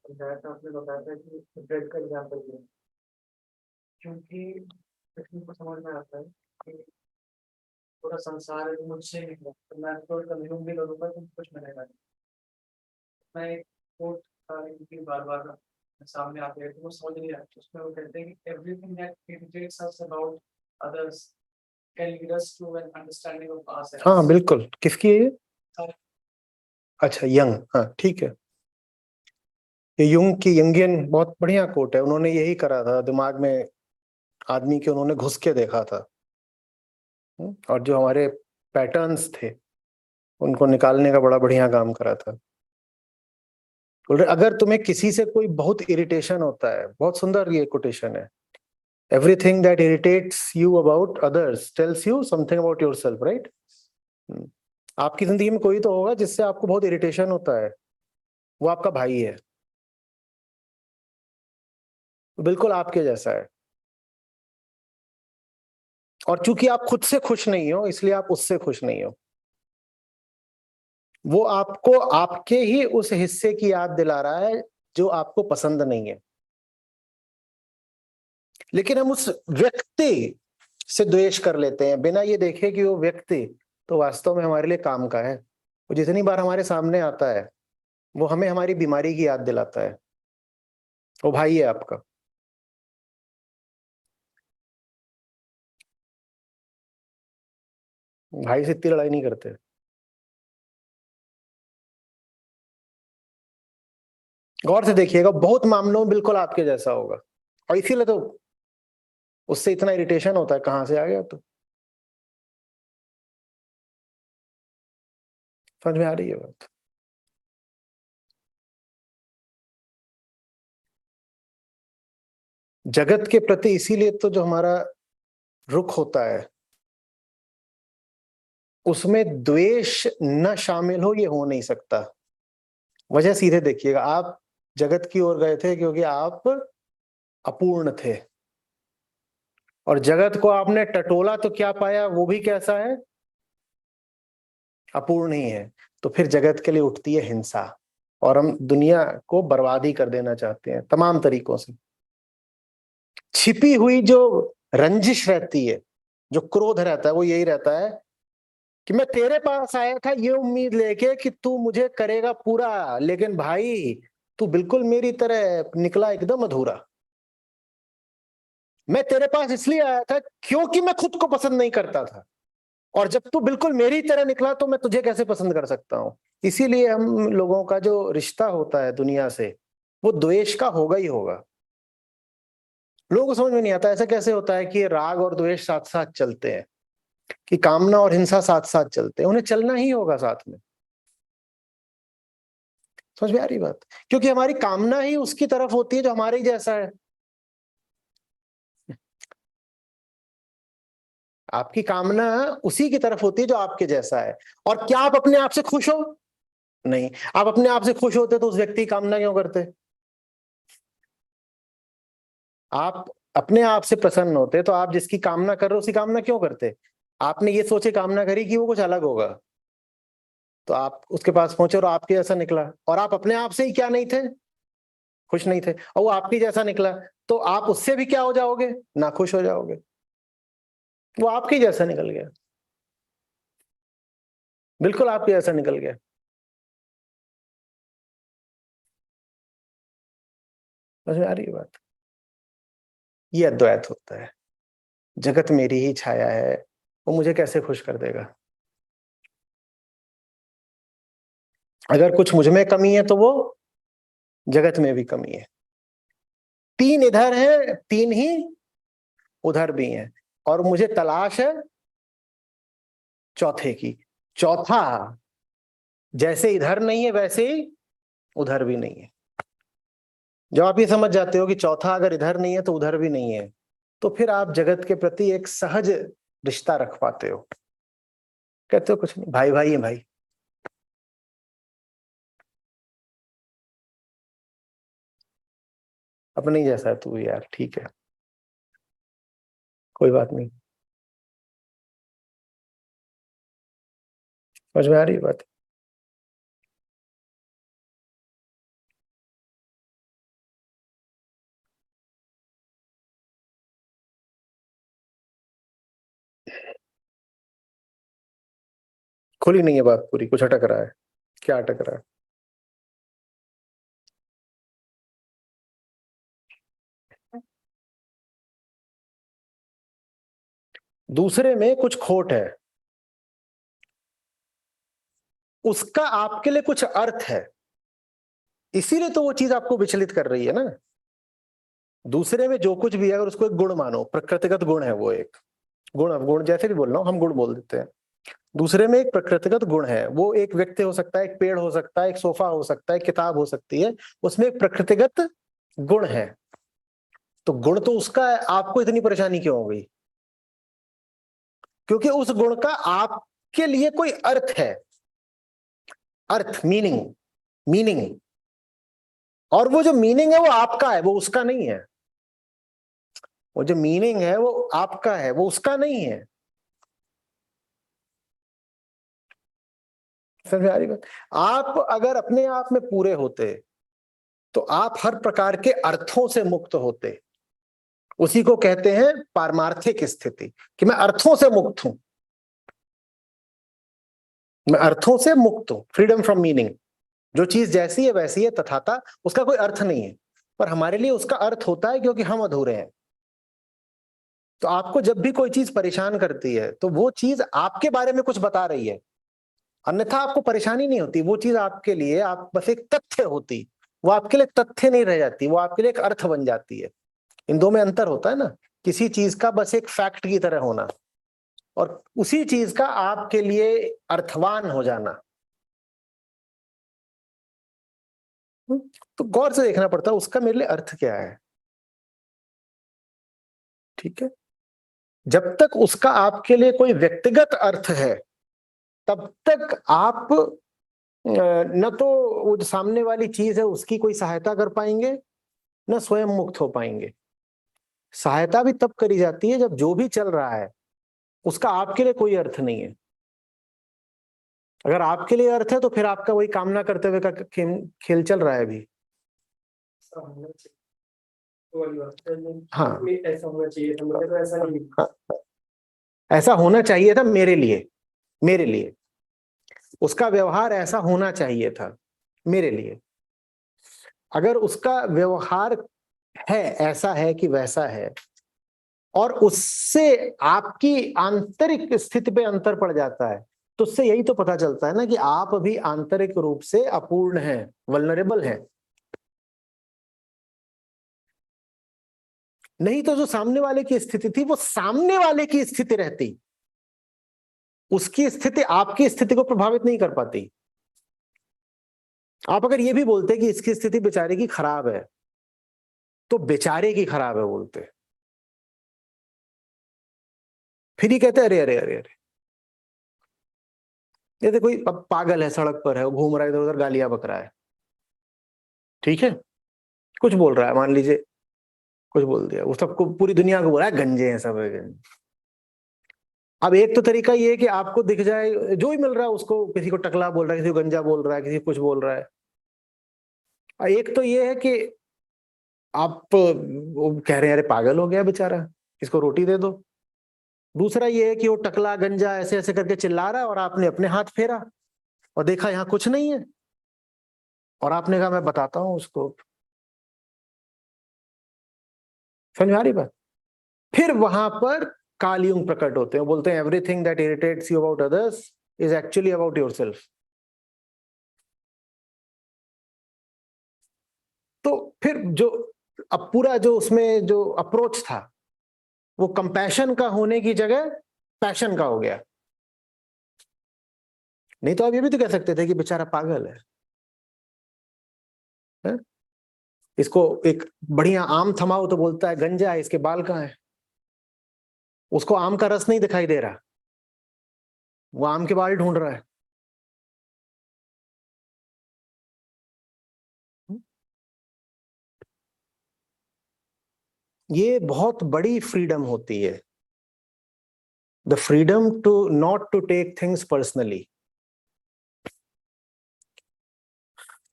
समझाया था, आपने बताया था कि ब्रेड का एग्जाम्पल दिया, क्योंकि किसी को समझ में आता है कि पूरा संसार है मुझसे निकला, तो मैं तो कंज्यूम भी करूँगा तो कुछ मिलेगा नहीं। मैं एक कोट की बार-बार सामने आती है, तो वो समझ नहीं आती। उसमें वो कहते हैं कि everything that irritates us about others can lead us to an understanding of हाँ आवरसेल्व्स। बिल्कुल, किसकी है ये? अच्छा, यंग, हाँ ठीक है। ये युंग की यंगियन बहुत बढ़िया कोट है, उन्होंने यही करा था दिमाग में आदमी के, उन्होंने घुस के देखा था। और जो हमारे पैटर्न्स थे उनको निकालने का बड़ा बढ़िया काम करा था। बोल रहे अगर तुम्हें किसी से कोई बहुत इरिटेशन होता है, बहुत सुंदर ये कोटेशन है, everything that irritates you about others tells you something about yourself, right? आपकी जिंदगी में कोई तो होगा जिससे आपको बहुत इरिटेशन होता है, वो आपका भाई है, बिल्कुल आपके जैसा है। और चूंकि आप खुद से खुश नहीं हो इसलिए आप उससे खुश नहीं हो। वो आपको आपके ही उस हिस्से की याद दिला रहा है जो आपको पसंद नहीं है, लेकिन हम उस व्यक्ति से द्वेष कर लेते हैं बिना ये देखे कि वो व्यक्ति तो वास्तव में हमारे लिए काम का है। वो जितनी बार हमारे सामने आता है वो हमें हमारी बीमारी की याद दिलाता है। वो भाई है आपका। भाई से इतनी लड़ाई नहीं करते। गौर से देखिएगा, बहुत मामलों में बिल्कुल आपके जैसा होगा, और इसीलिए तो उससे इतना इरिटेशन होता है, कहां से आ गया। तो समझ में आ रही है बात? जगत के प्रति इसीलिए तो जो हमारा रुख होता है उसमें द्वेष न शामिल हो, ये हो नहीं सकता। वजह सीधे देखिएगा, आप जगत की ओर गए थे क्योंकि आप अपूर्ण थे, और जगत को आपने टटोला तो क्या पाया, वो भी कैसा है, अपूर्ण ही है। तो फिर जगत के लिए उठती है हिंसा, और हम दुनिया को बर्बाद ही कर देना चाहते हैं तमाम तरीकों से। छिपी हुई जो रंजिश रहती है, जो क्रोध रहता है, वो यही रहता है कि मैं तेरे पास आया था ये उम्मीद लेके कि तू मुझे करेगा पूरा, लेकिन भाई तू बिल्कुल मेरी तरह निकला एकदम अधूरा। मैं तेरे पास इसलिए आया था क्योंकि मैं खुद को पसंद नहीं करता था, और जब तू बिल्कुल मेरी तरह निकला तो मैं तुझे कैसे पसंद कर सकता हूं। इसीलिए हम लोगों का जो रिश्ता होता है दुनिया से वो द्वेष का होगा ही होगा। लोगों को समझ में नहीं आता ऐसा कैसे होता है कि राग और द्वेष साथ साथ चलते हैं, कि कामना और हिंसा साथ साथ चलते हैं। उन्हें चलना ही होगा साथ में। समझ में आ रही बात? क्योंकि हमारी कामना ही उसकी तरफ होती है जो हमारे ही जैसा है। आपकी कामना उसी की तरफ होती है जो आपके जैसा है। और क्या आप अपने आप से खुश हो? नहीं। आप अपने आप से खुश होते तो उस व्यक्ति की कामना क्यों करते? आप अपने आप से प्रसन्न होते तो आप जिसकी कामना कर रहे हो उसकी कामना क्यों करते? आपने ये सोचे कामना करी कि वो कुछ अलग होगा, तो आप उसके पास पहुंचे और आपके जैसा निकला, और आप अपने आप से ही क्या नहीं थे, खुश नहीं थे, और वो आपके जैसा निकला, तो आप उससे भी क्या हो जाओगे, ना खुश हो जाओगे। वो आपके जैसा निकल गया, बिल्कुल आपके जैसा निकल गया। समझ में आ रही है बात? ये अद्वैत होता है। जगत मेरी ही छाया है, वो मुझे कैसे खुश कर देगा? अगर कुछ मुझ में कमी है तो वो जगत में भी कमी है। तीन इधर है, तीन ही उधर भी हैं, और मुझे तलाश है चौथे की। चौथा जैसे इधर नहीं है वैसे ही उधर भी नहीं है। जब आप ये समझ जाते हो कि चौथा अगर इधर नहीं है तो उधर भी नहीं है, तो फिर आप जगत के प्रति एक सहज रिश्ता रख पाते हो। कहते हो कुछ नहीं, भाई भाई है भाई। अपने ही जैसा है तू यार, ठीक है, कोई बात नहीं। समझ में आ रही है बात? खुली नहीं है बात पूरी, कुछ अटक रहा है। क्या अटक रहा है? दूसरे में कुछ खोट है, उसका आपके लिए कुछ अर्थ है, इसीलिए तो वो चीज आपको विचलित कर रही है ना। दूसरे में जो कुछ भी है, अगर उसको एक गुण मानो, प्रकृतिगत गुण है वो, एक गुण, गुण जैसे भी बोल रहा हूं, हम गुण बोल देते हैं। दूसरे में एक प्रकृतिगत गुण है, वो एक व्यक्ति हो सकता है, एक पेड़ हो सकता है, एक सोफा हो सकता है, किताब हो सकती है, उसमें एक प्रकृतिगत गुण है। तो गुण तो उसका है, आपको इतनी परेशानी क्यों हो गई? क्योंकि उस गुण का आपके लिए कोई अर्थ है, अर्थ, मीनिंग, मीनिंग। और वो जो मीनिंग है वो आपका है, वो उसका नहीं है। वो जो मीनिंग है वो आपका है, वो उसका नहीं है। समझ में आ रही बात? आप अगर अपने आप में पूरे होते तो आप हर प्रकार के अर्थों से मुक्त होते। उसी को कहते हैं पारमार्थिक स्थिति, कि मैं अर्थों से मुक्त हूं, मैं अर्थों से मुक्त हूं, फ्रीडम फ्रॉम मीनिंग। जो चीज जैसी है वैसी है तथाता, उसका कोई अर्थ नहीं है। पर हमारे लिए उसका अर्थ होता है, क्योंकि हम अधूरे हैं। तो आपको जब भी कोई चीज परेशान करती है तो वो चीज आपके बारे में कुछ बता रही है, अन्यथा आपको परेशानी नहीं होती। वो चीज आपके लिए, आप बस एक तथ्य होती, वो आपके लिए तथ्य नहीं रह जाती, वो आपके लिए एक अर्थ बन जाती है। इन दो में अंतर होता है ना, किसी चीज का बस एक फैक्ट की तरह होना, और उसी चीज का आपके लिए अर्थवान हो जाना। तो गौर से देखना पड़ता है उसका मेरे लिए अर्थ क्या है। ठीक है, जब तक उसका आपके लिए कोई व्यक्तिगत अर्थ है, तब तक आप न तो वो जो सामने वाली चीज है उसकी कोई सहायता कर पाएंगे, न स्वयं मुक्त हो पाएंगे। सहायता भी तब करी जाती है जब जो भी चल रहा है उसका आपके लिए कोई अर्थ नहीं है। अगर आपके लिए अर्थ है तो फिर आपका वही कामना करते हुए का खेल चल रहा है अभी। ऐसा होना चाहिए, वो वाली बात है। हाँ, नहीं, ऐसा होना चाहिए था, मुझे तो ऐसा नहीं। हाँ, ऐसा होना चाहिए था मेरे लिए, मेरे लिए उसका व्यवहार ऐसा होना चाहिए था मेरे लिए। अगर उसका व्यवहार है, ऐसा है कि वैसा है, और उससे आपकी आंतरिक स्थिति पे अंतर पड़ जाता है, तो उससे यही तो पता चलता है ना कि आप अभी आंतरिक रूप से अपूर्ण हैं, वल्नरेबल हैं। नहीं तो जो सामने वाले की स्थिति थी वो सामने वाले की स्थिति रहती, उसकी स्थिति आपकी स्थिति को प्रभावित नहीं कर पाती। आप अगर ये भी बोलते कि इसकी स्थिति बेचारे की खराब है, तो बेचारे की खराब है बोलते, फिर ही कहते अरे अरे अरे अरे, जैसे कोई पागल है, सड़क पर है, वो घूम रहा है इधर उधर, गालियां बक रहा है, ठीक है, कुछ बोल रहा है, मान लीजिए कुछ बोल दिया, वो सबको, पूरी दुनिया को बोला है गंजे हैं सब, है गंजे। अब एक तो तरीका ये है कि आपको दिख जाए जो ही मिल रहा है उसको, किसी को टकला बोल रहा है, किसी को गंजा बोल रहा है, किसी को कुछ बोल रहा है। और एक तो ये है कि आप वो कह रहे हैं अरे पागल हो गया बेचारा, इसको रोटी दे दो। दूसरा ये है कि वो टकला गंजा ऐसे ऐसे करके चिल्ला रहा है, और आपने अपने हाथ फेरा और देखा यहाँ कुछ नहीं है, और आपने कहा मैं बताता हूँ उसको। समझ में आ रही बात? फिर वहां पर कालयुग प्रकट होते हैं, बोलते हैं everything that irritates you about others is actually about yourself. तो फिर जो अब पूरा जो उसमें जो अप्रोच था, वो कंपैशन का होने की जगह पैशन का हो गया। नहीं तो आप ये भी तो कह सकते थे कि बेचारा पागल है? इसको एक बढ़िया आम थमाओ तो बोलता है गंजा है, इसके बाल कहाँ है? उसको आम का रस नहीं दिखाई दे रहा, वो आम के बाल ढूंढ रहा है। ये बहुत बड़ी फ्रीडम होती है, the freedom to not to take things personally.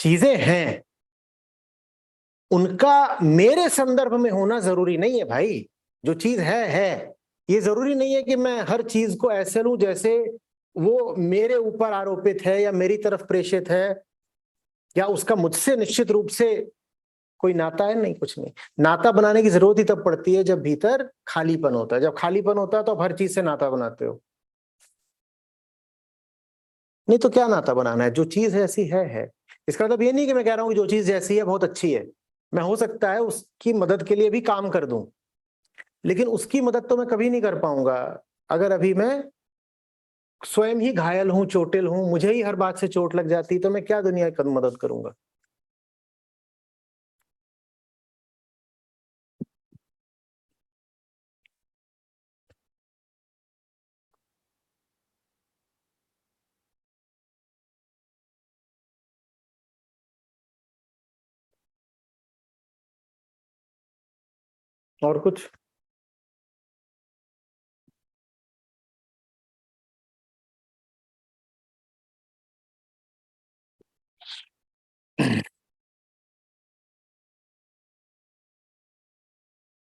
चीजें हैं, उनका मेरे संदर्भ में होना जरूरी नहीं है भाई। जो चीज है। ये जरूरी नहीं है कि मैं हर चीज को ऐसे लूं जैसे वो मेरे ऊपर आरोपित है या मेरी तरफ प्रेषित है या उसका मुझसे निश्चित रूप से कोई नाता है? नहीं, कुछ नहीं। नाता बनाने की जरूरत ही तब पड़ती है जब भीतर खालीपन होता है। जब खालीपन होता है तो आप हर चीज से नाता बनाते हो। नहीं तो क्या नाता बनाना है? जो चीज है ऐसी है। इसका मतलब ये नहीं कि मैं कह रहा हूँ कि जो चीज जैसी है बहुत अच्छी है। मैं हो सकता है उसकी मदद के लिए भी काम कर दूं, लेकिन उसकी मदद तो मैं कभी नहीं कर पाऊंगा अगर अभी मैं स्वयं ही घायल हूं, चोटिल हूं, मुझे ही हर बात से चोट लग जाती, तो मैं क्या दुनिया की मदद करूंगा? और कुछ?